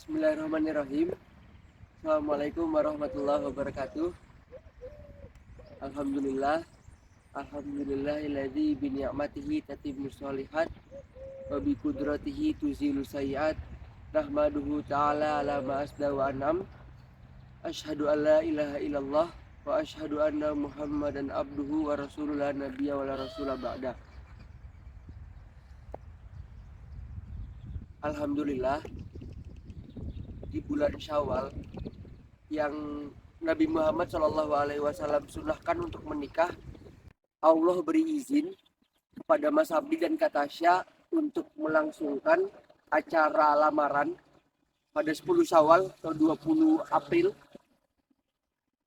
Bismillahirrahmanirrahim. Assalamualaikum warahmatullahi wabarakatuh. Alhamdulillah. Alhamdulillahilladzi bi ni'matihi tatimmus shalihat wa bi qudratihi tuzilu sayyi'at. Nahmaduhu ta'ala ala ma asda wa an'am. Asyhadu an la ilaha illallah wa asyhadu anna Muhammadan abduhu wa rasuluhu la nabiyya wa la rasula ba'da. Alhamdulillah, di bulan Syawal yang Nabi Muhammad SAW sunnahkan untuk menikah, Allah beri izin kepada Mas Abdi dan Kak Tasya untuk melangsungkan acara lamaran pada 10 Syawal atau 20 April.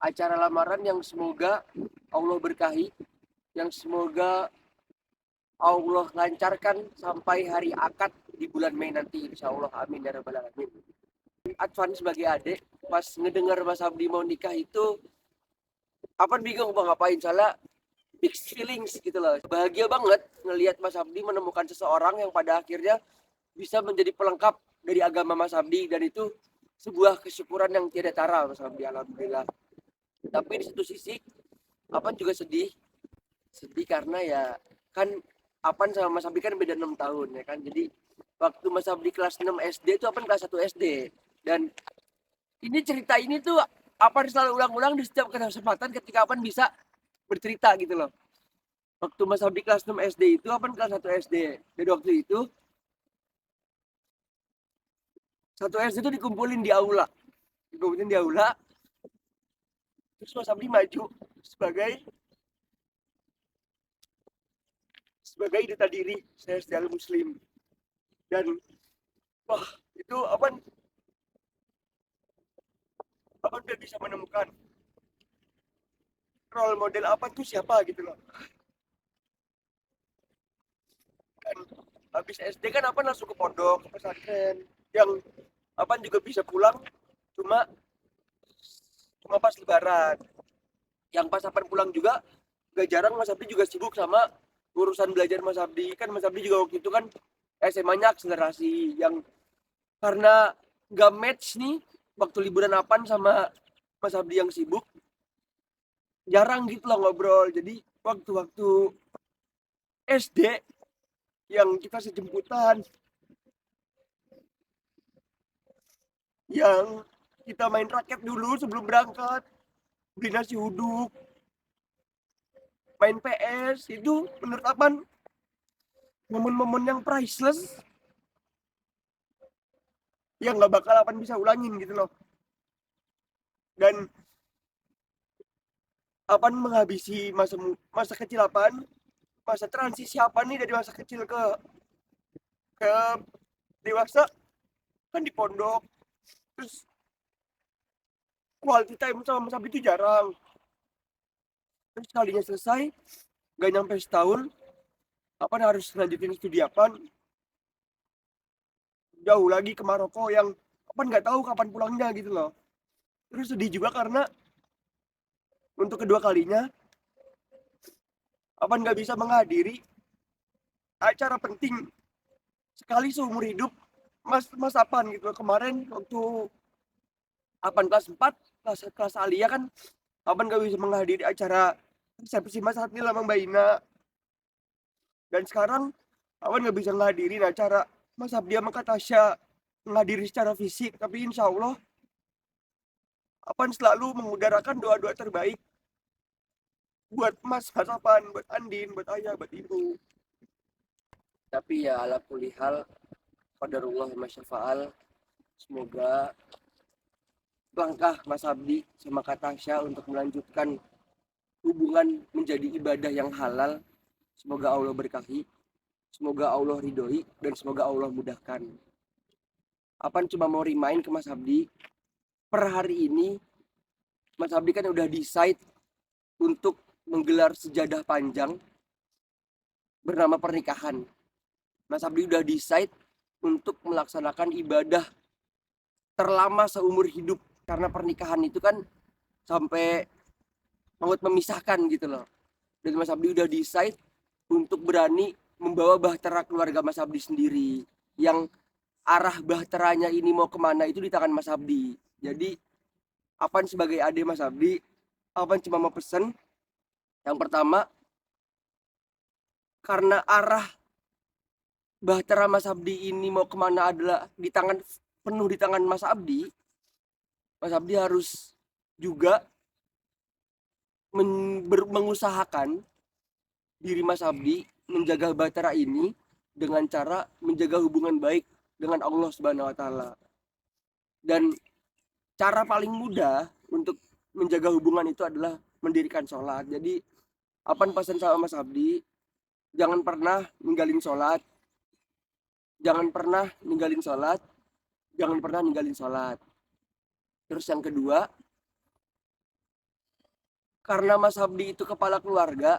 Acara lamaran yang semoga Allah berkahi, yang semoga Allah lancarkan sampai hari akad di bulan Mei nanti, insya Allah. Amin ya rabbal alamin. Advan sebagai adik, pas ngedengar Mas Abdi mau nikah itu, apa bingung bang ngapain, soalnya mixed feelings gitu loh. Bahagia banget ngelihat Mas Abdi menemukan seseorang yang pada akhirnya bisa menjadi pelengkap dari agama Mas Abdi, dan itu sebuah kesyukuran yang tiada tara Mas Abdi, alhamdulillah. Tapi di satu sisi Apan juga sedih karena ya kan Apan sama Mas Abdi kan beda 6 tahun ya kan. Jadi waktu Mas Abdi kelas 6 SD itu Apan kelas 1 SD, dan ini cerita ini tuh Apan selalu ulang-ulang di setiap kesempatan ketika Apan bisa bercerita gitu loh. Waktu Mas Abdi kelas 6 SD itu Apan kelas 1 SD. Jadi waktu itu 1 SD itu dikumpulin di aula. Terus Mas Abdi maju sebagai duta diri saya secara muslim. Dan wah, itu Apan udah bisa menemukan role model apa tuh siapa gitu loh. Kan habis SD kan Apan langsung ke pondok, ke pesantren, yang Apan juga bisa pulang cuma pas lebaran. Yang pas Apan pulang juga gak jarang Mas Abdi juga sibuk sama urusan belajar Mas Abdi. Kan Mas Abdi juga waktu itu kan SMA-nya akselerasi, yang karena gak match nih waktu liburan Apan sama Mas Abdi yang sibuk, jarang gitu loh ngobrol. Jadi waktu-waktu SD yang kita sejemputan, yang kita main raket dulu sebelum berangkat, beli nasi uduk, main PS, itu menurut Apan momen-momen yang priceless yang gak bakal Apan bisa ulangin gitu loh. Dan Apan menghabisi masa kecil Apan, masa transisi Apan nih dari masa kecil ke dewasa kan di pondok. Terus quality time sama Mas Abdi itu jarang. Terus kalinya selesai, gak nyampe setahun, Apan harus lanjutin studi Apan jauh lagi ke Maroko, yang Apan nggak tahu kapan pulangnya gitu loh. Terus sedih juga karena untuk kedua kalinya Apan nggak bisa menghadiri acara penting sekali seumur hidup Mas Apan gitu loh. Kemarin waktu Apan kelas 4, kelas Alia kan Apan nggak bisa menghadiri acara resepsi Mas Adnil sama Mbak Ina. Dan sekarang Apan nggak bisa menghadiri acara Mas Abdi sama Kak Tasya menghadiri secara fisik. Tapi insya Allah Apan selalu mengudarakan doa-doa terbaik buat Mas Apan, buat Andin, buat Ayah, buat Ibu. Tapi ya ala kulli hal, qadarullah masyafa'al. Semoga langkah Mas Abdi sama Kak Tasya untuk melanjutkan hubungan menjadi ibadah yang halal, semoga Allah berkahi, semoga Allah ridhoi, dan semoga Allah mudahkan. Apan cuma mau remind ke Mas Abdi, per hari ini Mas Abdi kan udah decide untuk menggelar sejadah panjang bernama pernikahan. Mas Abdi udah decide untuk melaksanakan ibadah terlama seumur hidup, karena pernikahan itu kan sampai maut memisahkan gitu loh. Dan Mas Abdi udah decide untuk berani membawa bahtera keluarga Mas Abdi sendiri, yang arah bahteranya ini mau kemana itu di tangan Mas Abdi. Jadi Apan sebagai ade Mas Abdi, Apan cuma mau pesen yang pertama, karena arah bahtera Mas Abdi ini mau kemana adalah penuh di tangan Mas Abdi. Mas Abdi harus juga mengusahakan diri Mas Abdi menjaga bahtera ini dengan cara menjaga hubungan baik dengan Allah Subhanahu wa taala. Dan cara paling mudah untuk menjaga hubungan itu adalah mendirikan sholat. Jadi Apan pesan sama Mas Abdi, jangan pernah ninggalin sholat, jangan pernah ninggalin sholat, jangan pernah ninggalin sholat. Terus yang kedua, karena Mas Abdi itu kepala keluarga,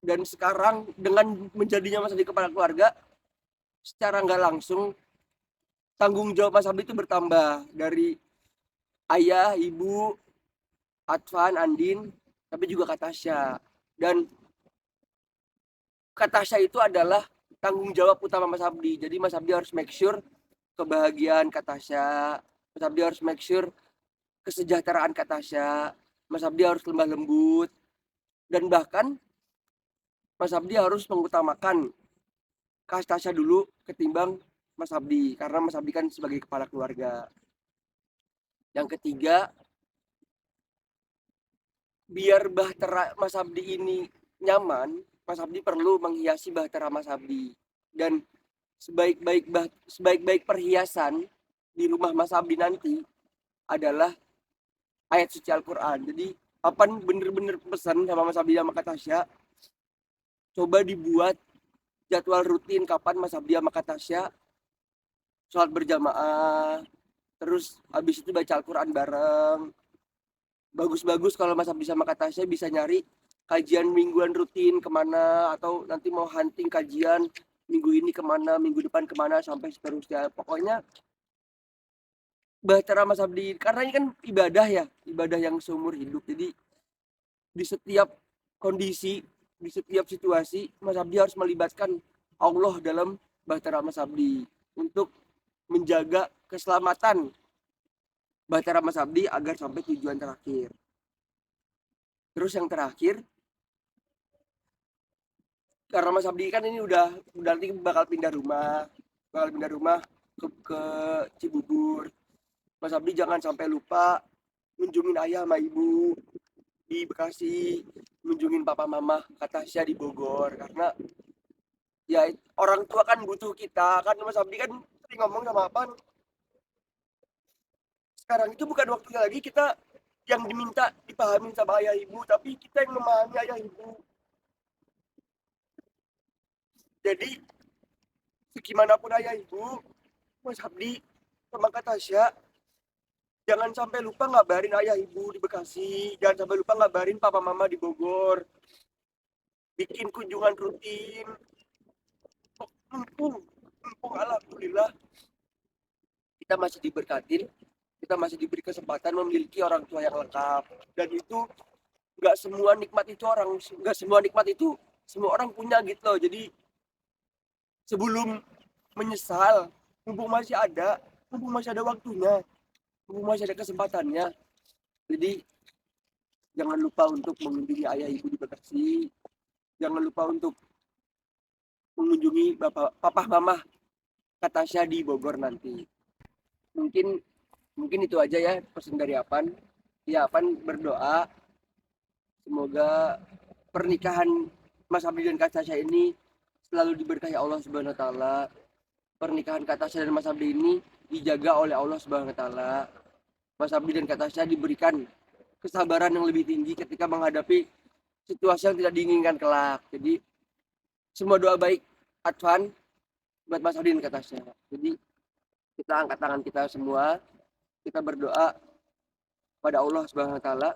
dan sekarang dengan menjadinya Mas Abdi kepala keluarga, secara nggak langsung tanggung jawab Mas Abdi itu bertambah dari ayah, ibu, Atfan, Andin, tapi juga Kak Tasya. Dan Kak Tasya itu adalah tanggung jawab utama Mas Abdi. Jadi Mas Abdi harus make sure kebahagiaan Kak Tasya, Mas Abdi harus make sure kesejahteraan Kak Tasya, Mas Abdi harus lemah lembut, dan bahkan Mas Abdi harus mengutamakan Kak Tasya dulu ketimbang Mas Abdi, karena Mas Abdi kan sebagai kepala keluarga. Yang ketiga, biar bahtera Mas Abdi ini nyaman, Mas Abdi perlu menghiasi bahtera Mas Abdi. Dan sebaik-baik perhiasan di rumah Mas Abdi nanti adalah ayat suci Al-Quran. Jadi Apan bener-bener pesan sama Mas Abdi sama Kak Tasya, coba dibuat jadwal rutin kapan Mas Abdi sama Kak Tasya sholat berjamaah, terus habis itu baca Al-Quran bareng. Bagus-bagus kalau Mas Abdi sama Kak Tasya bisa nyari kajian mingguan rutin kemana, atau nanti mau hunting kajian minggu ini kemana, minggu depan kemana, sampai seterusnya. Pokoknya bahtera Mas Abdi, karena ini kan ibadah ya, ibadah yang seumur hidup. Jadi di setiap kondisi, di setiap situasi, Mas Abdi harus melibatkan Allah dalam bahtera Mas Abdi untuk menjaga keselamatan bahtera Mas Abdi agar sampai tujuan terakhir. Terus yang terakhir, karena Mas Abdi kan ini udah nanti bakal pindah rumah ke Cibubur. Mas Abdi jangan sampai lupa kunjungin ayah sama ibu di Bekasi, kunjungin papa mama Kak Tasya di Bogor, karena ya orang tua kan butuh kita kan. Mas Abdi kan sering ngomong sama apa, sekarang itu bukan waktunya lagi kita yang diminta dipahamin sama ayah ibu, tapi kita yang memahami ayah ibu. Jadi segimanapun ayah ibu, Mas Abdi sama Kak Tasya jangan sampai lupa ngabarin ayah ibu di Bekasi, jangan sampai lupa ngabarin papa mama di Bogor, bikin kunjungan rutin. Mumpung alhamdulillah kita masih diberkatin, kita masih diberi kesempatan memiliki orang tua yang lengkap. Dan itu nggak semua nikmat itu semua orang punya gitu loh. Jadi sebelum menyesal, mumpung masih ada waktunya, mumpung masih ada kesempatannya. Jadi jangan lupa untuk mengunjungi ayah ibu di Bekasi, jangan lupa untuk mengunjungi papa mama Kak Tasya di Bogor nanti. Mungkin itu aja ya pesan dari Apan. Ya, Apan berdoa semoga pernikahan Mas Abdi dan Kak Tasya ini selalu diberkahi Allah Subhanahu wa taala. Pernikahan Kak Tasya dan Mas Abdi ini dijaga oleh Allah Subhanahu wa taala. Mas Abdi dan Kak Tasya diberikan kesabaran yang lebih tinggi ketika menghadapi situasi yang tidak diinginkan kelak. Jadi semua doa baik Advan buat Mas Abdi dan Kak Tasya. Jadi kita angkat tangan kita semua, kita berdoa pada Allah Subhanahu wa taala.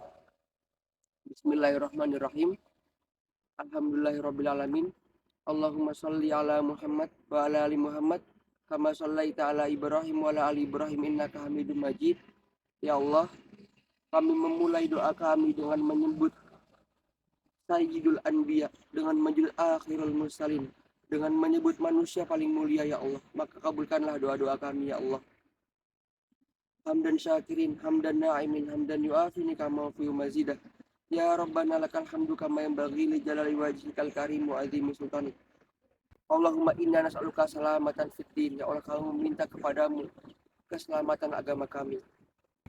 Bismillahirrahmanirrahim. Alhamdulillahirabbil. Allahumma shalli ala Muhammad wa ala ali Muhammad kama shallaita ala Ibrahim wa ala ali Ibrahim innaka Hamidum Majid. Ya Allah, kami memulai doa kami dengan menyebut Sayyidul Anbiya, dengan menyebut Akhirul Mursalin, dengan menyebut manusia paling mulia ya Allah. Maka kabulkanlah doa-doa kami ya Allah. Hamdan syakirin, hamdan na'imin, hamdan yu'afi nikama fi mazidah. Ya Rabbana lakal hamdu kama yanbaghi li jalali wajhikal karim wa azimi sultanik. Allahumma inna nas'aluka salamatan fid din. Ya Allah, kami meminta kepadamu keselamatan agama kami.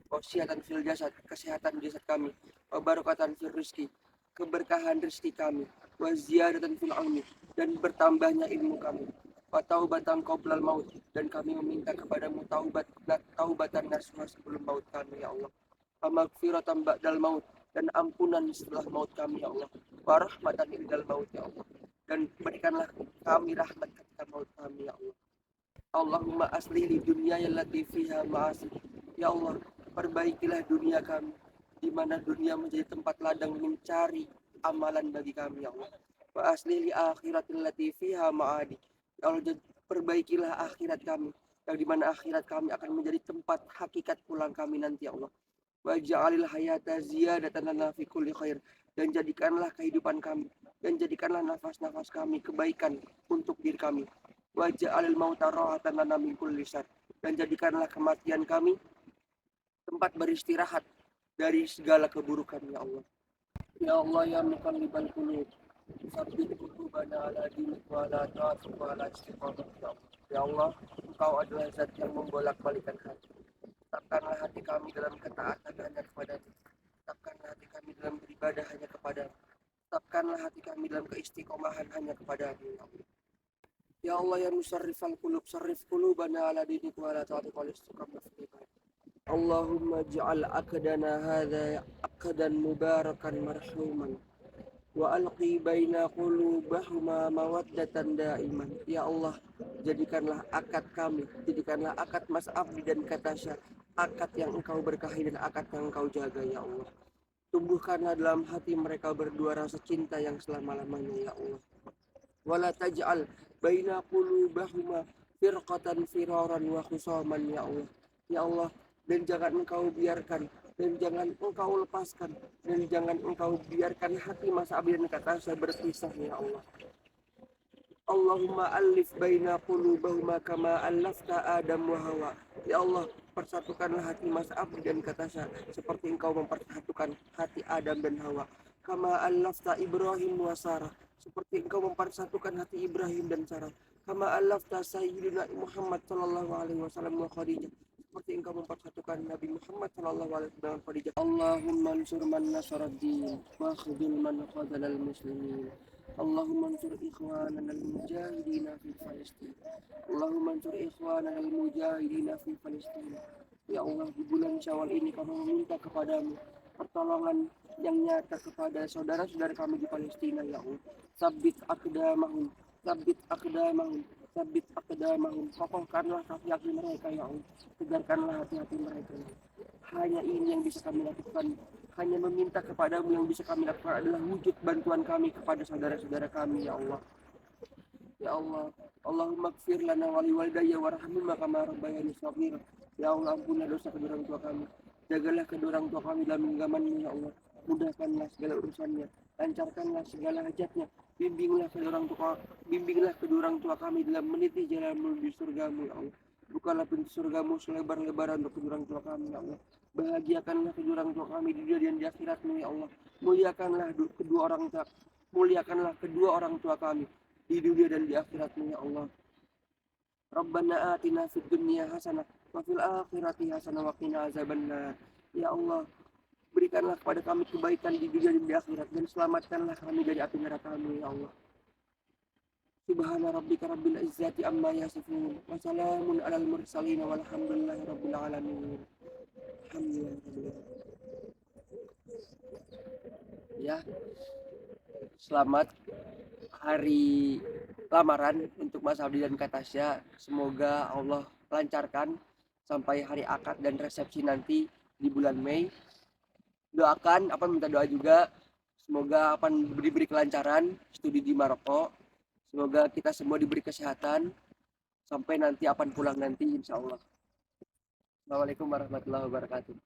Wasiyatan fil jasad, kesehatan jasad kami. Wa barakatan fil rizki, keberkahan rezeki kami. Wa ziyadatan fil ilmi, dan bertambahnya ilmu kami. Wa taubatan qoblal maut, dan kami meminta kepadamu taubatan nasuha sebelum maut kami ya Allah. Wa magfiratan ba'dal maut, dan ampunan setelah maut kami ya Allah. Wa rahmatan indal maut ya Allah, dan berikanlah kami rahmat ketika maut kami ya Allah. Allahumma asli li dunya allati fiha ma'asi. Ya Allah, perbaikilah dunia kami, di mana dunia menjadi tempat ladang mencari amalan bagi kami ya Allah. Wa asli li akhiratil lati fiha ma'adi. Ya Allah, perbaikilah akhirat kami, yang di mana akhirat kami akan menjadi tempat hakikat pulang kami nanti ya Allah. Wa ja'alil hayata ziyadatan lana fi kulli khair, dan jadikanlah kehidupan kami, dan jadikanlah nafas-nafas kami kebaikan untuk diri kami. Wa ja'alil mauta rahatan lana min kulli syarr, dan jadikanlah kematian kami tempat beristirahat dari segala keburukan ya Allah. Ya Allah ya muqallibal qulub, tsabbit qulubana ala dinik wa ala ta'atik wa ala istiqamah ya Allah. Ya Allah, Engkau adalah zat yang membolak-balikan hati. Tetapkanlah hati kami dalam ketaatan hanya kepada-Mu. Tetapkanlah hati kami dalam beribadah hanya kepada-Mu. Tetapkanlah hati kami dalam keistiqomahan hanya kepada-Mu ya Allah. Ya Allah ya musarrifal qulub, sarrif qulubana ala dinik wa ala ta'atik wa ala istiqamah. Allahumma ja'al aqdana hadha aqdan mubarakan marhuman wa alqi baina qulubahuma mawaddatan daiman. Ya Allah, jadikanlah akad kami, jadikanlah akad Mas Abdi dan Katasha akad yang Engkau berkahi dan akad yang Engkau jaga ya Allah. Tumbuhkanlah dalam hati mereka berdua rasa cinta yang selama-lamanya ya Allah. Wala taj'al baina qulubahuma firqatan firaran wa khusaman ya Allah. Ya Allah, dan jangan Engkau biarkan, dan jangan Engkau lepaskan, dan jangan Engkau biarkan hati Mas Abi dan Katasha berpisah ya Allah. Allahumma alif baina qulubahuma kama allafta Adam wa Hawa. Ya Allah, persatukanlah hati Mas Abi dan Katasha seperti Engkau mempersatukan hati Adam dan Hawa. Kama allafta Ibrahim wa Sarah, seperti Engkau mempersatukan hati Ibrahim dan Sarah. Kama allafta Sayyidina Muhammad sallallahu alaihi wasallam wa Khadijah, seperti Engkau mempersatukan Nabi Muhammad sallallahu alaihi wasallam dengan Khadijah. Allahumma ansur man nasaraddin wa khudil man khadalal muslimin. Allahumma ansur ikhwanana al-mujahidina fi Palestin. Allahumma ansur ikhwanana al-mujahidina fi Palestin. Ya Allah, di bulan Syawal ini kami meminta kepadamu pertolongan yang nyata kepada saudara-saudara kami di Palestina ya Allah. Sabbit aqdamahum, sabbit aqdamahum, sabbit aqdamahum. Kokohkanlah kaki mereka ya Allah. Tegarkanlah hati-hati mereka. Hanya ini yang bisa kami lakukan. Hanya meminta kepadamu yang bisa kami lakukan adalah wujud bantuan kami kepada saudara-saudara kami ya Allah. Ya Allah, Allahumma gfir lana wa liwalidayya warhamhuma kama rabbayani shaghira. Ya Allah, ampunilah dosa kedua orang tua kami. Jagalah kedua orang tua kami dalam genggaman-Mu ya Allah. Mudahkanlah segala urusannya, lancarkanlah segala hajatnya. Bimbinglah kedua orang tua kami dalam meniti jalan menuju surga-Mu ya Allah. Bukalah pintu surga-Mu selebar-lebaran untuk kedua orang tua kami ya Allah. Bahagiakanlah kedua orang tua kami di dunia dan di akhirat-Mu ya Allah. Muliakanlah kedua orang tua kami di dunia dan di akhirat-Mu ya Allah. Rabbana atina fid dunya hasanah wa fil akhirati hasanah wa qina azabannar. Ya Allah, berikanlah kepada kami kebaikan di dunia dan di akhirat, dan selamatkanlah kami dari api neraka-Mu ya Allah. Subhana rabbika rabbil izzati amma yasifun wa salamun alal mursalin walhamdulillahi rabbil alamin. Alhamdulillah. Ya, selamat hari lamaran untuk Mas Abdi dan Katasha. Semoga Allah lancarkan sampai hari akad dan resepsi nanti di bulan Mei. Doakan, minta doa juga. Semoga diberi kelancaran studi di Maroko. Semoga kita semua diberi kesehatan sampai nanti pulang nanti insya Allah. Assalamualaikum warahmatullahi wabarakatuh.